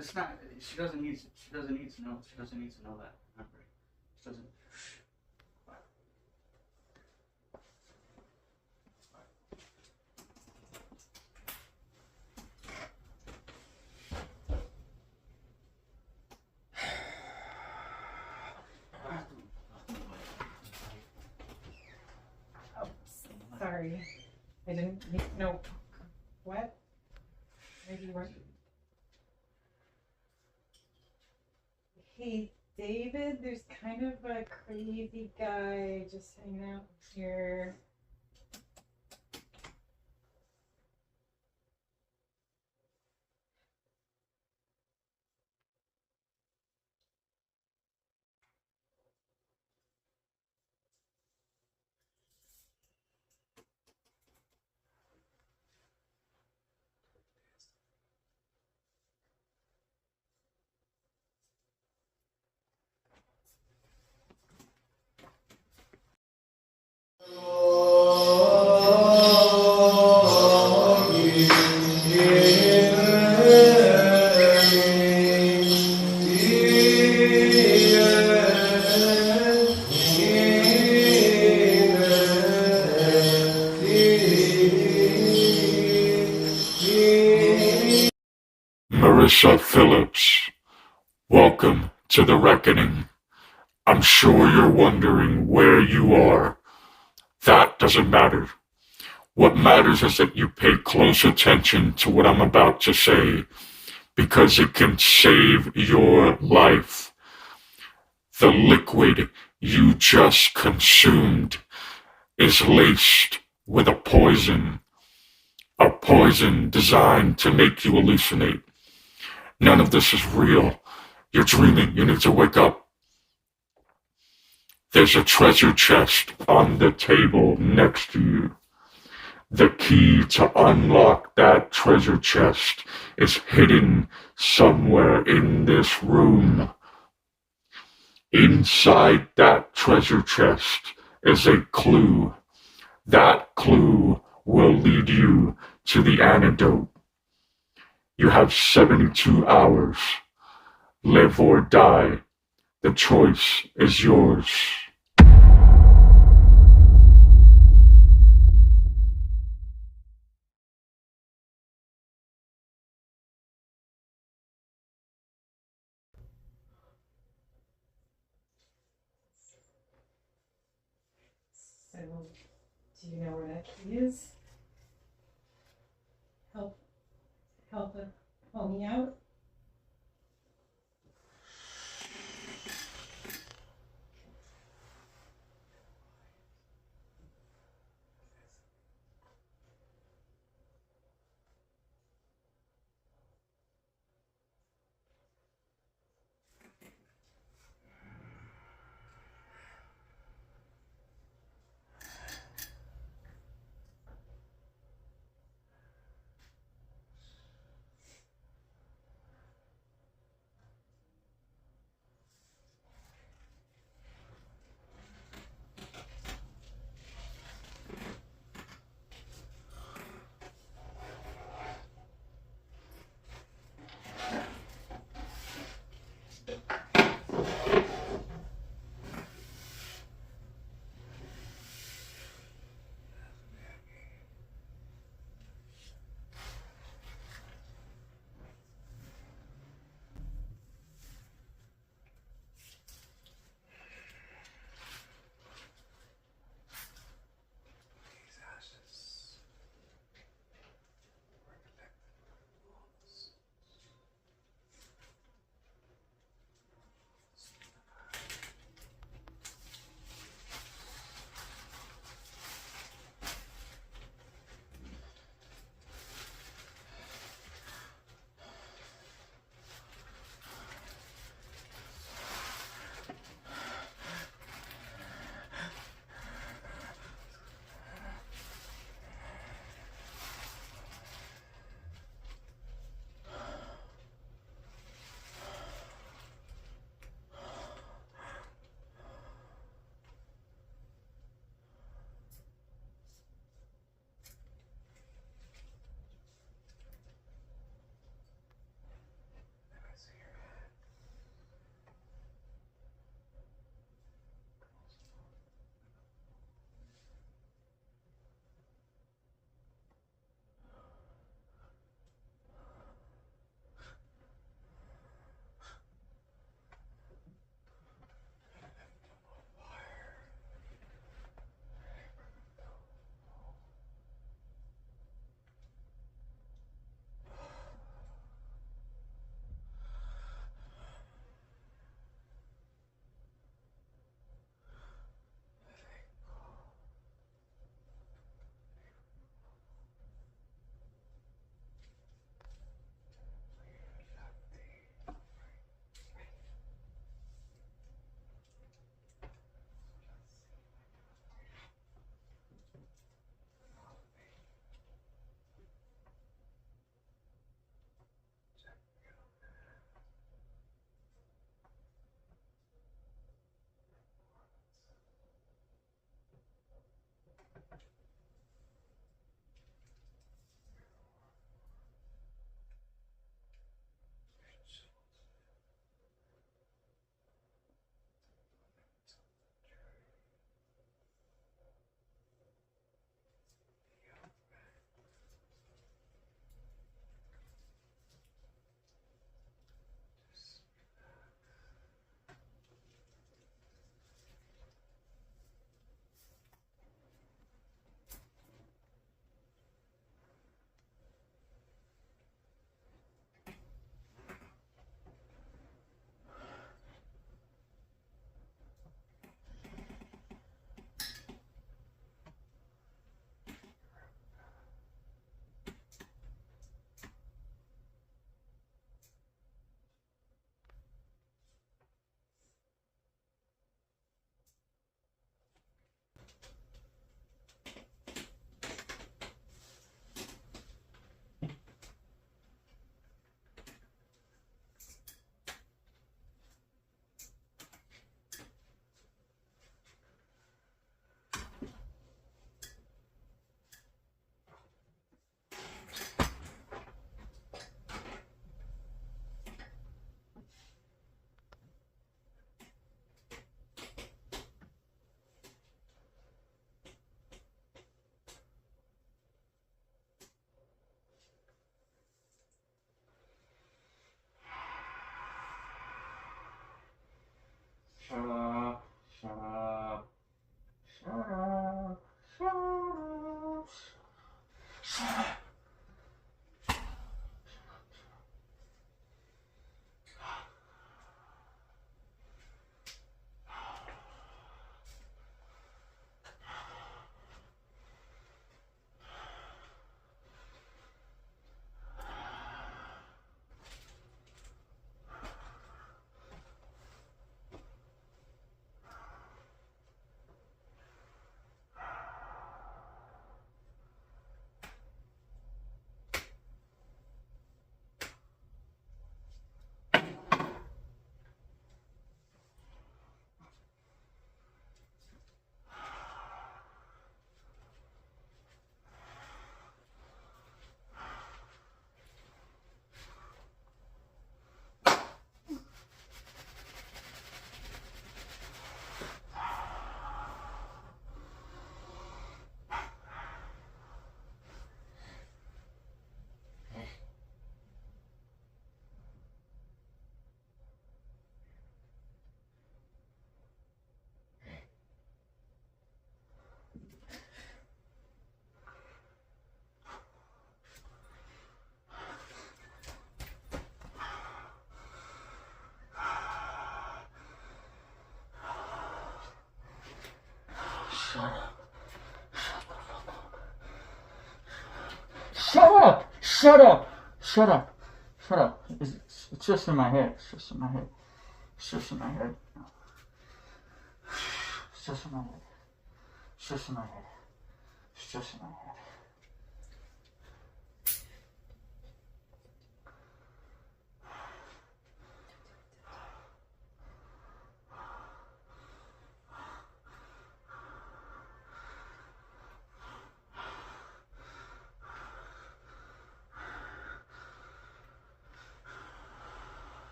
It's not. She doesn't need. She doesn't need to know. She doesn't need to know that. Remember, she doesn't. Oh, sorry. I didn't need no. What? Maybe you weren't. Hey, David, there's kind of a crazy guy just hanging out here. Marissa Phillips, welcome to the reckoning. I'm sure you're wondering where you are. That doesn't matter. What matters is that you pay close attention to what I'm about to say, because it can save your life. The liquid you just consumed is laced with a poison designed to make you hallucinate. None of this is real. You're dreaming. You need to wake up. There's a treasure chest on the table next to you. The key to unlock that treasure chest is hidden somewhere in this room. Inside that treasure chest is a clue. That clue will lead you to the antidote. You have 72 hours. Live or die. The choice is yours. So, do you know where that key is? Help me out. Shut up! Shut up! Shut up! Shut up! It's just in my head. It's just in my head. It's just in my head. It's just in my head. It's just in my head. It's just in my head.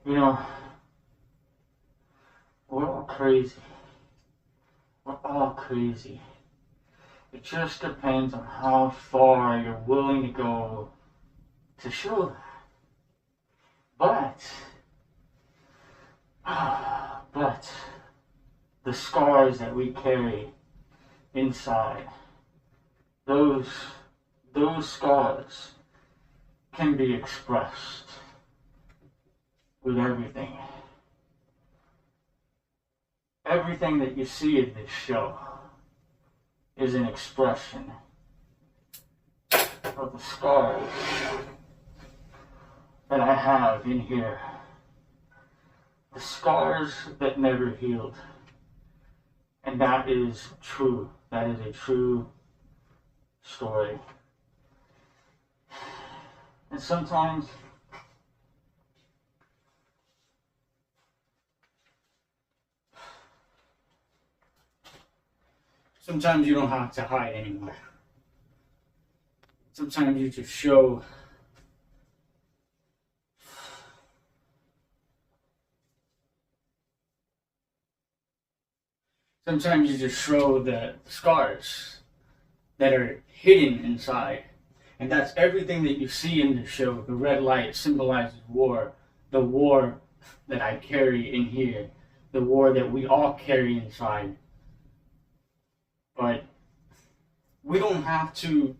You know, we're all crazy. We're all crazy. It just depends on how far you're willing to go to show that. But the scars that we carry inside, those scars can be expressed with everything. Everything that you see in this show is an expression of the scars that I have in here. The scars that never healed. And that is true. That is a true story. And sometimes you don't have to hide anymore. Sometimes you just show the scars that are hidden inside. And that's everything that you see in the show. The red light symbolizes war. The war that I carry in here. The war that we all carry inside. But we don't have to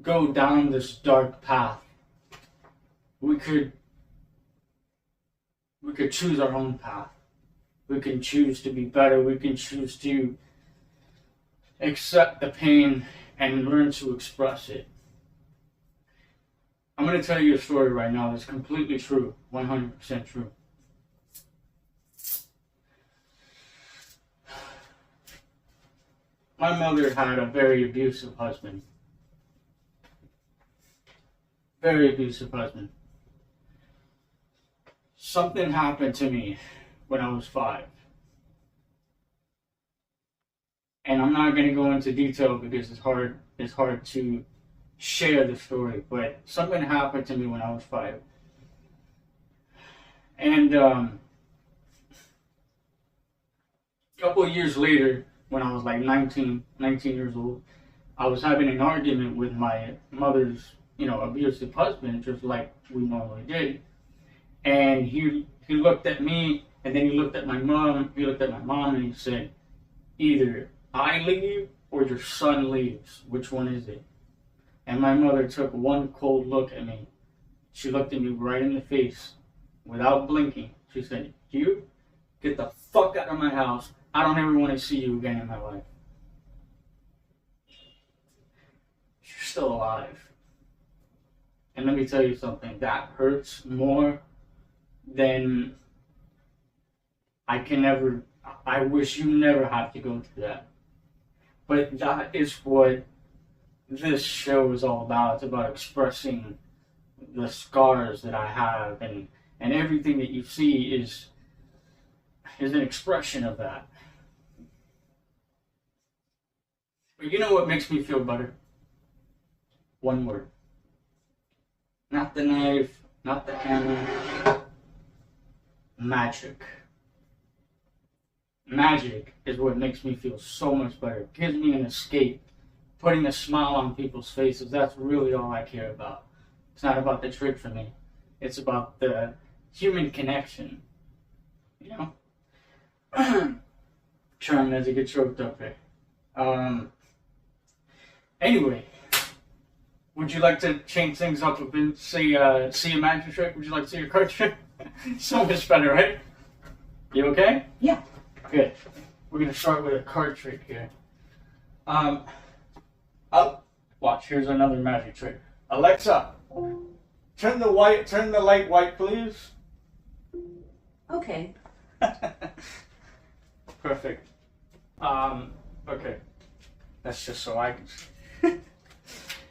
go down this dark path. We could choose our own path. We can choose to be better. We can choose to accept the pain and learn to express it. I'm going to tell you a story right now that's completely true, 100% true. My mother had a very abusive husband. Very abusive husband. something happened to me when I was 5. And I'm not going to go into detail because it's hard to share the story, but something happened to me when I was 5. And a couple of years later, when I was like 19 years old, I was having an argument with my mother's, abusive husband, just like we normally did. And he looked at me, and then he looked at my mom. He looked at my mom, and he said, "Either I leave or your son leaves. Which one is it?" And my mother took one cold look at me. She looked at me right in the face without blinking. She said, "You get the fuck out of my house. I don't ever want to see you again in my life." You're still alive. And let me tell you something, that hurts more than I wish you never have to go through that. But that is what this show is all about. It's about expressing the scars that I have, and everything that you see is an expression of that. But you know what makes me feel better? One word. Not the knife, not the hammer. Magic. Magic is what makes me feel so much better. It gives me an escape. Putting a smile on people's faces, that's really all I care about. It's not about the trick for me. It's about the human connection. Trying not to get choked up here. Anyway, would you like to change things up a bit? See a magic trick? Would you like to see a card trick? So much better, right? You okay? Yeah. Good. We're gonna start with a card trick here. Watch. Here's another magic trick. Alexa, turn the light white, please. Okay. Perfect. Okay. That's just so I can see.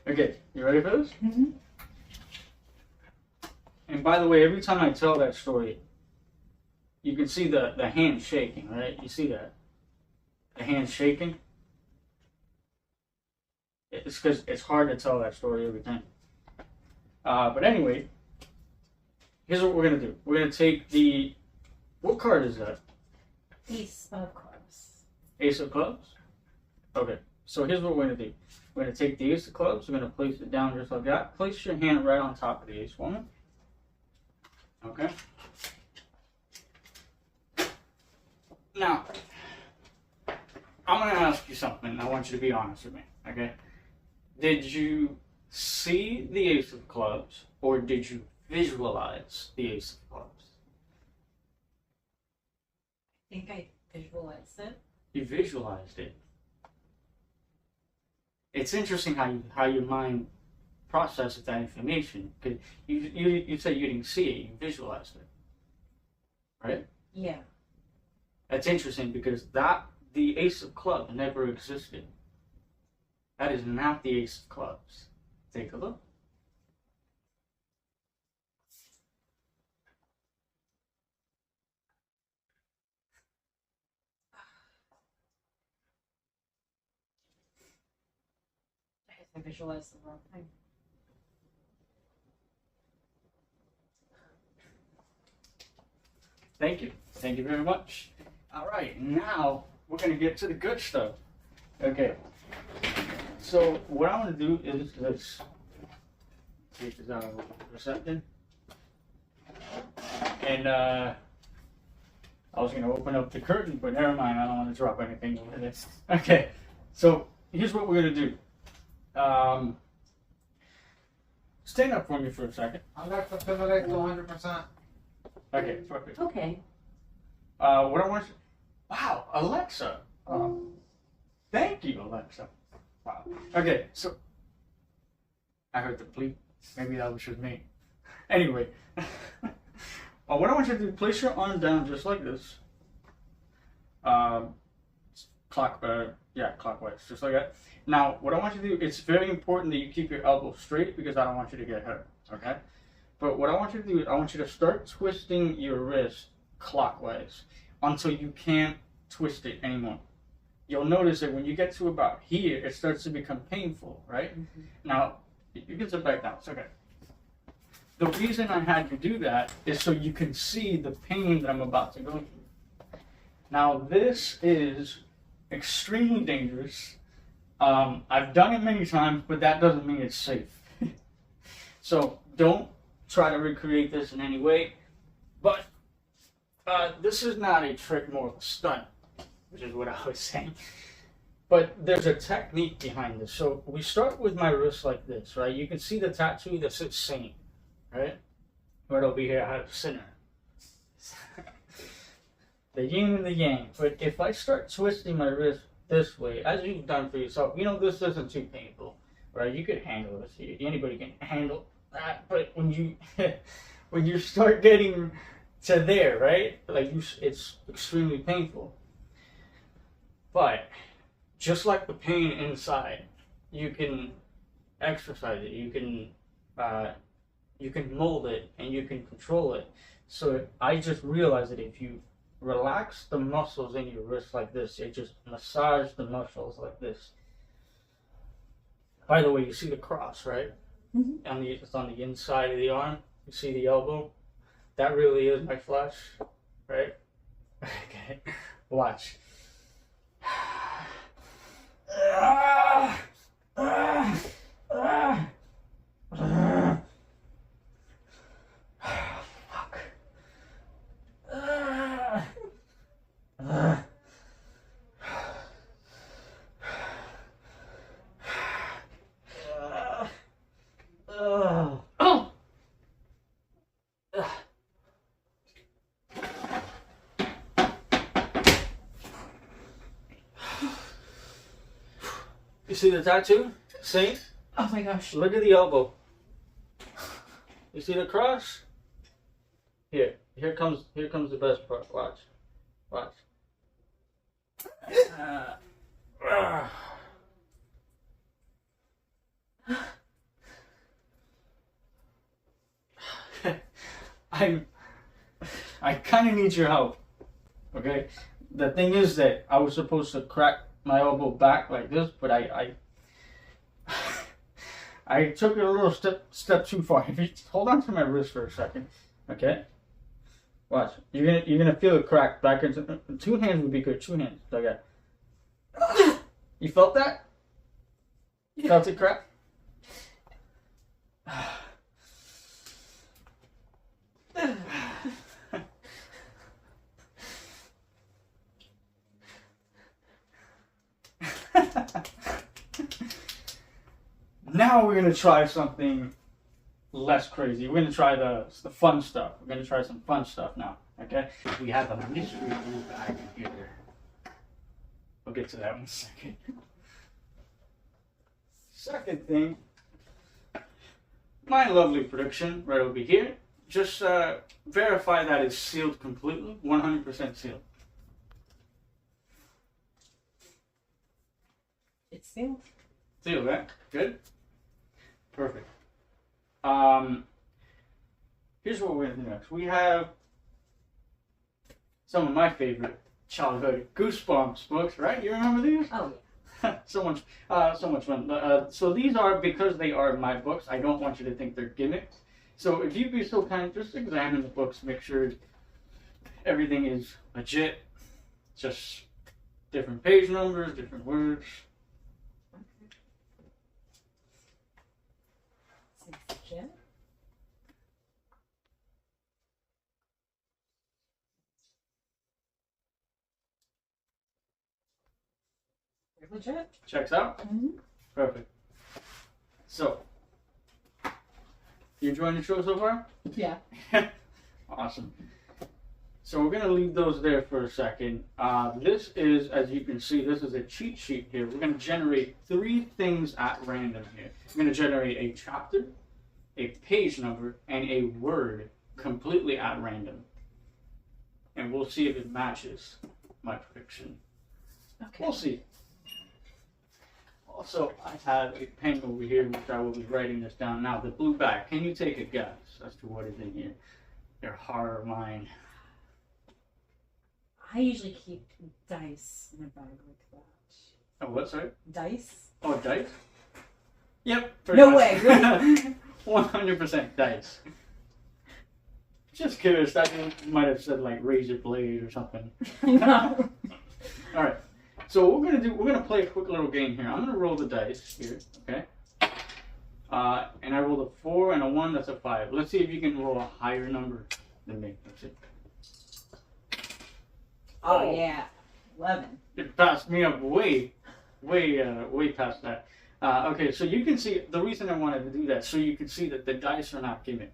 Okay, you ready for this? Mm-hmm. And by the way, every time I tell that story, you can see the hand shaking, right? You see that? The hand shaking? It's because it's hard to tell that story every time. But anyway, here's what we're going to do. We're going to take the... What card is that? Ace of clubs. Ace of clubs? Okay, so here's what we're going to do. We're going to take the ace of clubs. We're going to place it down just like that. Place your hand right on top of the ace woman. Okay? Now, I'm going to ask you something. I want you to be honest with me, okay? Did you see the ace of clubs, or did you visualize the ace of clubs? I think I visualized it. You visualized it. It's interesting how your mind processes that information, because you said you didn't see it, you visualized it, right? Yeah. That's interesting because the ace of clubs never existed. That is not the ace of clubs. Take a look. I guess I visualized the wrong thing. Thank you. Thank you very much. All right, now we're going to get to the good stuff. Okay. So what I want to do is let's take this out for a second. And I was going to open up the curtain, but never mind. I don't want to drop anything over this. Okay. So here's what we're going to do. Stand up for me for a second. Alexa, turn the light to 100%. Okay, perfect. Okay. What I want you... Wow, Alexa. Thank you, Alexa. Wow. Okay, so... I heard the bleep. Maybe that was just me. Anyway. What I want you to do, place your arm down just like this. Clockwise, just like that. Now, what I want you to do, it's very important that you keep your elbow straight because I don't want you to get hurt, okay? But what I want you to do is I want you to start twisting your wrist clockwise until you can't twist it anymore. You'll notice that when you get to about here, it starts to become painful, right? Now, you can sit back down. It's okay. The reason I had you do that is so you can see the pain that I'm about to go through. Now, this is extremely dangerous. I've done it many times, but that doesn't mean it's safe. So don't try to recreate this in any way. But this is not a trick, more of a stunt, which is what I was saying. But there's a technique behind this. So we start with my wrist like this, right? You can see the tattoo that says same, right? Right over here, I have center. The yin and the yang. But if I start twisting my wrist this way, as you've done for yourself, you know this isn't too painful, right? You could handle this. Anybody can handle that. But when you start getting to there, right? Like it's extremely painful. But just like the pain inside, you can exercise it. You can mold it and you can control it. So I just realized that if you relax the muscles in your wrist like this, it just massage the muscles like this. By the way, you see the cross, right? Mm-hmm. It's on the inside of the arm. You see the elbow? That really is my flesh, right? Okay, watch. You see the tattoo? See? Oh my gosh. Look at the elbow. You see the cross? Here comes the best part. Watch. I kind of need your help. Okay? The thing is that I was supposed to crack my elbow back like this, but I took it a little step too far. If you hold on to my wrist for a second, okay? Watch. You're gonna feel it crack back into 2 hands would be good. 2 hands. Okay. You felt that? You felt it crack? Now we're gonna try something less crazy. We're gonna try the fun stuff. We're gonna try some fun stuff now. Okay? We have a mystery blue bag in here. We'll get to that in a second. Second thing, my lovely prediction right over here. Just verify that it's sealed completely, 100% sealed. It's sealed. Sealed, right? Good. Perfect. Here's what we're gonna do next. We have some of my favorite childhood Goosebumps books, right? You remember these? Oh, so much fun. So these are, because they are my books, I don't want you to think they're gimmicks. So if you'd be so kind, just examine the books, make sure everything is legit. Just different page numbers, different words. Legit? Legit? Checks out? Mm-hmm. Perfect. So, you enjoying the show so far? Yeah. Awesome. So we're going to leave those there for a second. This is, as you can see, this is a cheat sheet here. We're going to generate 3 things at random here. We're going to generate a chapter, a page number, and a word completely at random. And we'll see if it matches my prediction. Okay. We'll see. also, I have a pen over here which I will be writing this down now. The blue bag. Can you take a guess as to what is in here? Your horror mind. I usually keep dice in a bag like that. Oh, what, sorry? Dice? Oh, dice? Yep. No much. way, really? 100% dice. Just curious, that you might have said like razor blade or something. No. Alright. So what we're gonna do, we're gonna play a quick little game here. I'm gonna roll the dice here, okay? And I rolled a 4 and a 1, that's a 5. Let's see if you can roll a higher number than me. Let's see. Oh, yeah. 11. It passed me up way past that. Okay, so you can see, the reason I wanted to do that, so you can see that the dice are not given.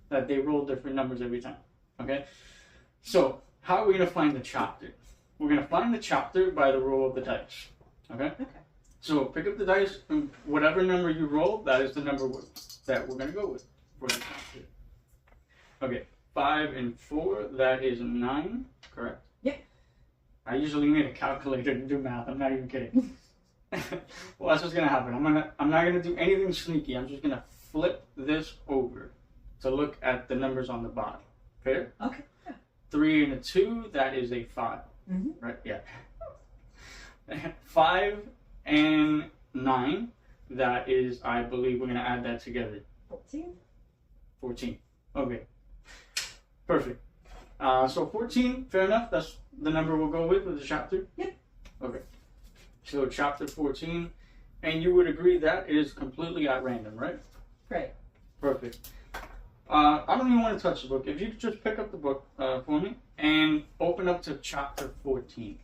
That they roll different numbers every time, okay? So, how are we going to find the chapter? We're going to find the chapter by the roll of the dice, okay? Okay. So, pick up the dice, and whatever number you roll, that is the number that we're going to go with for the chapter. Okay, 5 and 4, that is 9, correct? Yep. I usually need a calculator to do math, I'm not even kidding. Well, that's what's going to happen. I'm not going to do anything sneaky, I'm just going to flip this over to look at the numbers on the bottom. Fair? Okay. Yeah. 3 and a 2, that is a 5. Mm-hmm. Right? Yeah. 5 and 9, that is, I believe we're going to add that together. 14. 14. Okay. Perfect. So 14, fair enough. That's the number we'll go with the chapter? Yep. Okay. So chapter 14. And you would agree that is completely at random, right? Right. Perfect. I don't even want to touch the book. If you could just pick up the book for me and open up to chapter 14.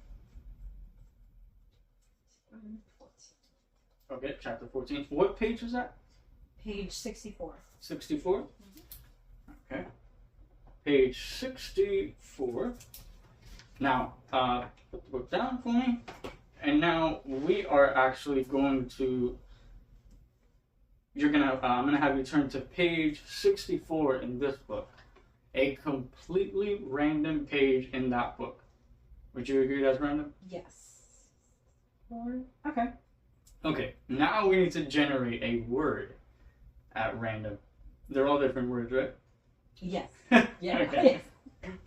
Okay, chapter 14. What page is that? Page 64. 64? Okay. Page 64. Now, put the book down for me. And now we are actually going to... I'm gonna have you turn to page 64 in this book. A completely random page in that book. Would you agree that's random? Yes. 4. Okay. Okay, now we need to generate a word at random. They're all different words, right? Yes. Yeah. Okay.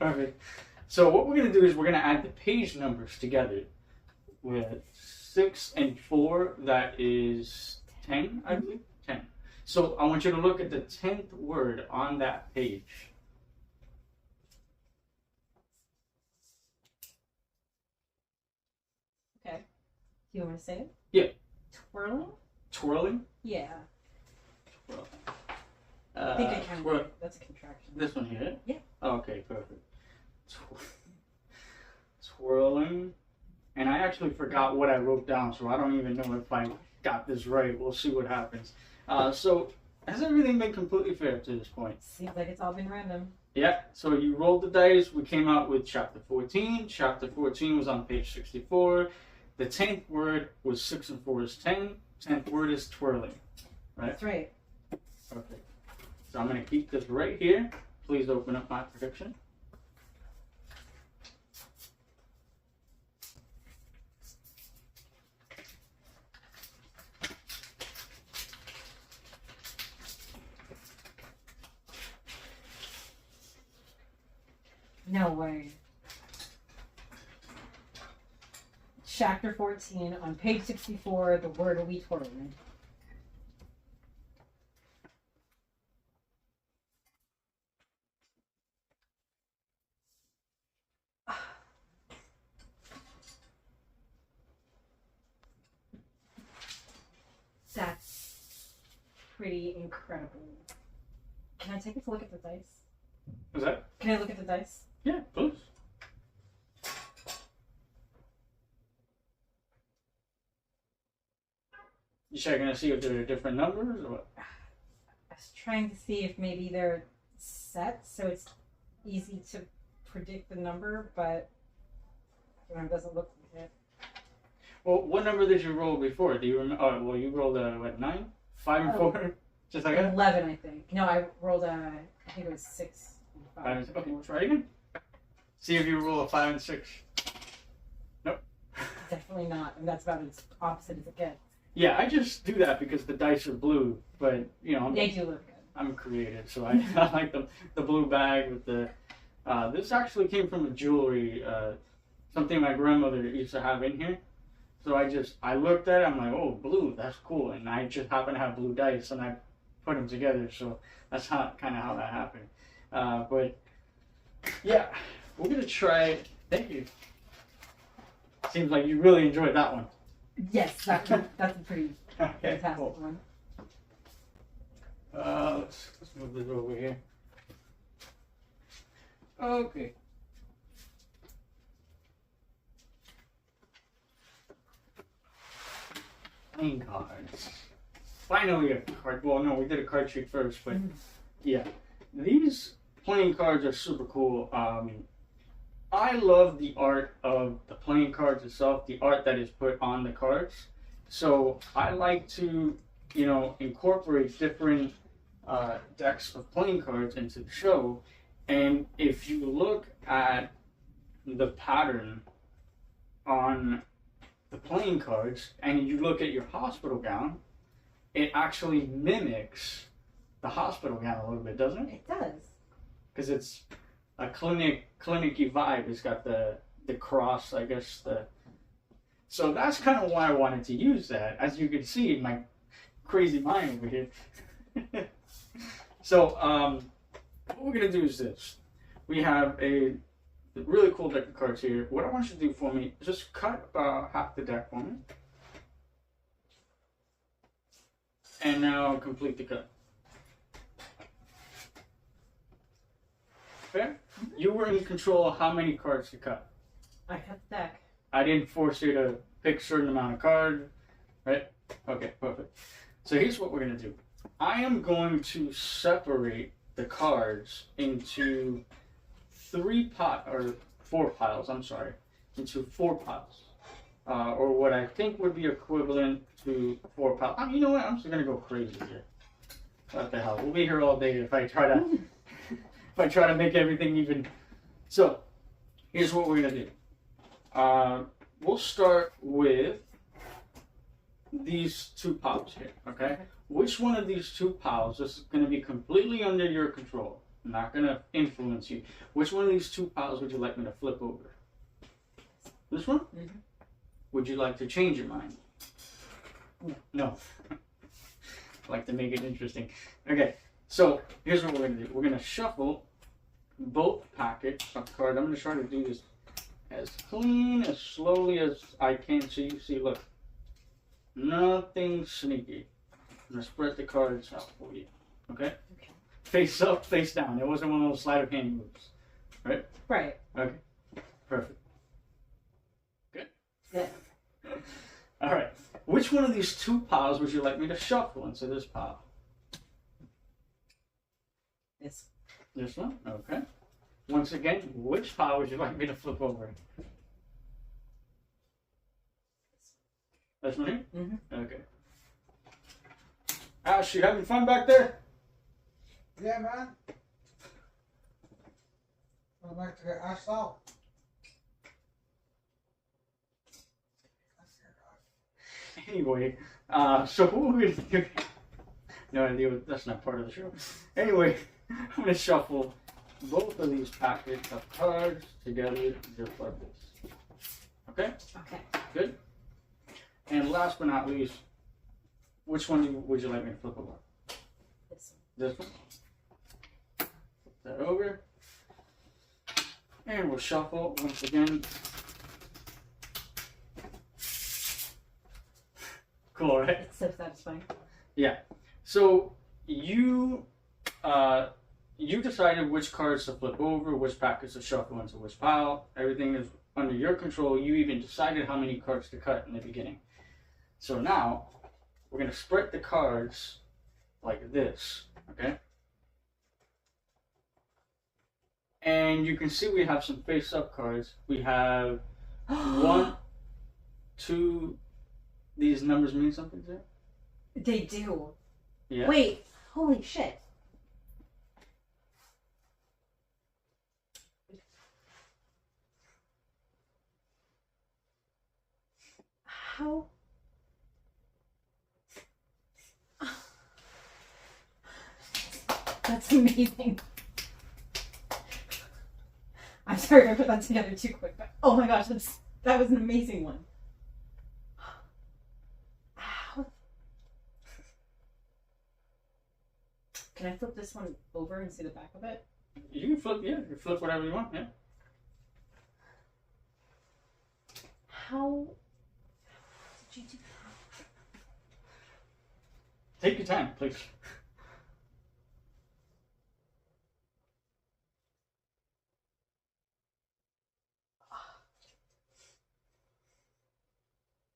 Perfect. So what we're gonna do is we're gonna add the page numbers together. With 6 and 4, that is 10, I believe. 10. So I want you to look at the 10th word on that page. Okay. Do you want to say it? Yeah. Twirling? Twirling? Yeah. Twirl. I think I can. twirl. That's a contraction. This one here? Yeah. Okay, perfect. Twirling. And I actually forgot what I wrote down, so I don't even know if I got this right. We'll see what happens. So, has everything been completely fair to this point? Seems like it's all been random. Yeah, so you rolled the dice. We came out with chapter 14. Chapter 14 was on page 64. The 10th word was 6 and 4 is 10. 10th word is twirling. Right? That's right. Perfect. So I'm going to keep this right here. Please open up my prediction. No way. Chapter 14 on page 64, the word will be twirling. That's pretty incredible. Can I take a look at the dice? Is that? Can I look at the dice? Yeah, please. You checking to see if there are different numbers or what? I was trying to see if maybe they're set so it's easy to predict the number, but it doesn't look like it. Well, what number did you roll before? Do you remember? Oh, well, you rolled a, what, 9? 5 and 4? Just like that? 11, I think. No, I rolled a, I think it was 6 and 5. 5 and 6. Okay, try again. See if you roll a 5 and 6. Nope. Definitely not, and that's about as opposite as it gets. Yeah, I just do that because the dice are blue, but you know, They do look good. I'm creative, so I, I like the blue bag with the. This actually came from a jewelry, something my grandmother used to have in here. So I looked at it, I'm like, oh, blue, that's cool, and I just happen to have blue dice, and I put them together. So that's kind of how that happened. But yeah, we're gonna try. Thank you. Seems like you really enjoyed that one. Yes, that's a pretty Okay, fantastic cool. one. Let's move this over here. Okay. Playing cards. Finally a card. Well, no, we did a card trick first, but yeah, these playing cards are super cool. I love the art of the playing cards itself, the art that is put on the cards. So I like to, you know, incorporate different decks of playing cards into the show. And if you look at the pattern on the playing cards and you look at your hospital gown, it actually mimics the hospital gown a little bit, doesn't it? It does. Because it's a clinicy vibe. It's got the cross, I guess. So that's kind of why I wanted to use that. As you can see, my crazy mind over here. So what we're gonna do is this. We have a really cool deck of cards here. What I want you to do for me is just cut about half the deck for me. And now complete the cut. Fair? You were in control of how many cards to cut. I cut the deck. I didn't force you to pick a certain amount of cards, right? Okay, perfect. So here's what we're gonna do. I am going to separate the cards into four piles. I'm sorry, into 4 piles, or what I think would be equivalent to 4 piles. You know what? I'm just gonna go crazy here. What the hell? We'll be here all day if I try to if I try to make everything even. So here's what we're gonna do. We'll start with these 2 piles here. Okay. Which one of these 2 piles is going to be completely under your control? Not going to influence you. Which one of these 2 piles would you like me to flip over? This one? Mhm. Would you like to change your mind? No. I like to make it interesting. Okay, so here's what we're going to do. We're going to shuffle both packets of cards. I'm going to try to do this as clean, as slowly as I can so you see, look. Nothing sneaky. I'm going to spread the cards out for you. Okay? Okay. Face up, face down. It wasn't one of those sleight of hand moves. Right? Right. Okay. Perfect. Good? Yeah. All right. Which one of these 2 piles would you like me to shuffle into this pile? This. This one? Okay. Once again, which pile would you like me to flip over? This one here? Mm-hmm. Okay. Ash, you having fun back there? Yeah, man. I'd like to get asked out. Anyway, so what we're gonna do? No idea. That's not part of the show. Anyway, I'm gonna shuffle both of these packets of cards together just like this. Okay. Okay. Good. And last but not least, which one would you like me to flip over? This one. This one. Flip that over. And we'll shuffle once again. Cool, right? It's so satisfying. Yeah. So you decided which cards to flip over, which packets to shuffle into which pile. Everything is under your control. You even decided how many cards to cut in the beginning. So now we're gonna spread the cards like this, okay? And you can see we have some face-up cards. We have 1, 2. These numbers mean something to you? They do. Yeah. Wait. Holy shit. How? That's amazing. I'm sorry if I put that together too quick, but oh my gosh, that was an amazing one. Ow. Can I flip this one over and see the back of it? You can flip, yeah, you can flip whatever you want, yeah. How did you do that? Take your time, please.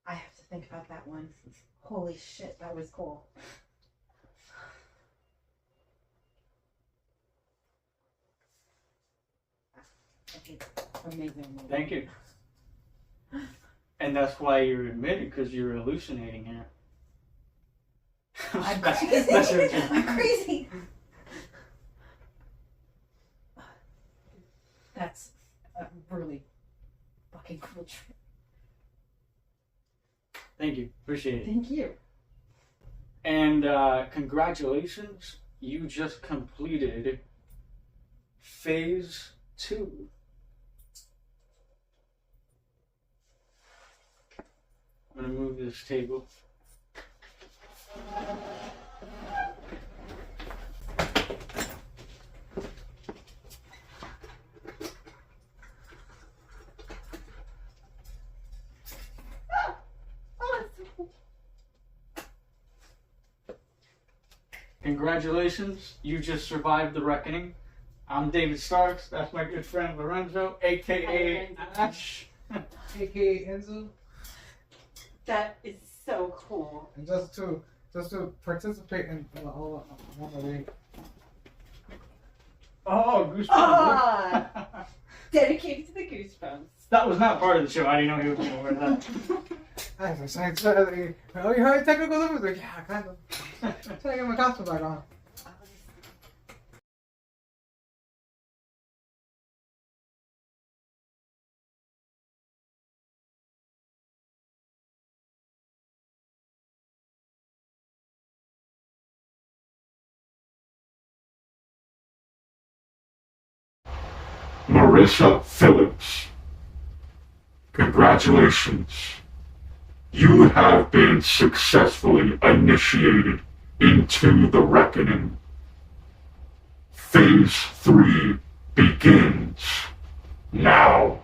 I have to think about that one. Holy shit, that was cool. Okay, amazing. Thank you. And that's why you're admitted, because you're hallucinating here. I'm That's- crazy. that's what you- I'm crazy. That's a really fucking cool trip. Thank you. Appreciate it. Thank you. And congratulations, you just completed phase 2. I'm gonna move this table. Congratulations, you just survived the reckoning. I'm David Starks, that's my good friend Lorenzo, aka Ash. AKA Enzo. That is so cool. And just to participate in all of the Oh, Goosebumps. Ah. Dedicated to the Goosebumps. That was not part of the show, I didn't know he was gonna wear that. I was like, oh, you heard technical difficulties? Yeah, kind of. Trying to get my costume back on. Marissa Phillips. Congratulations. You have been successfully initiated into the reckoning. Phase 3 begins now.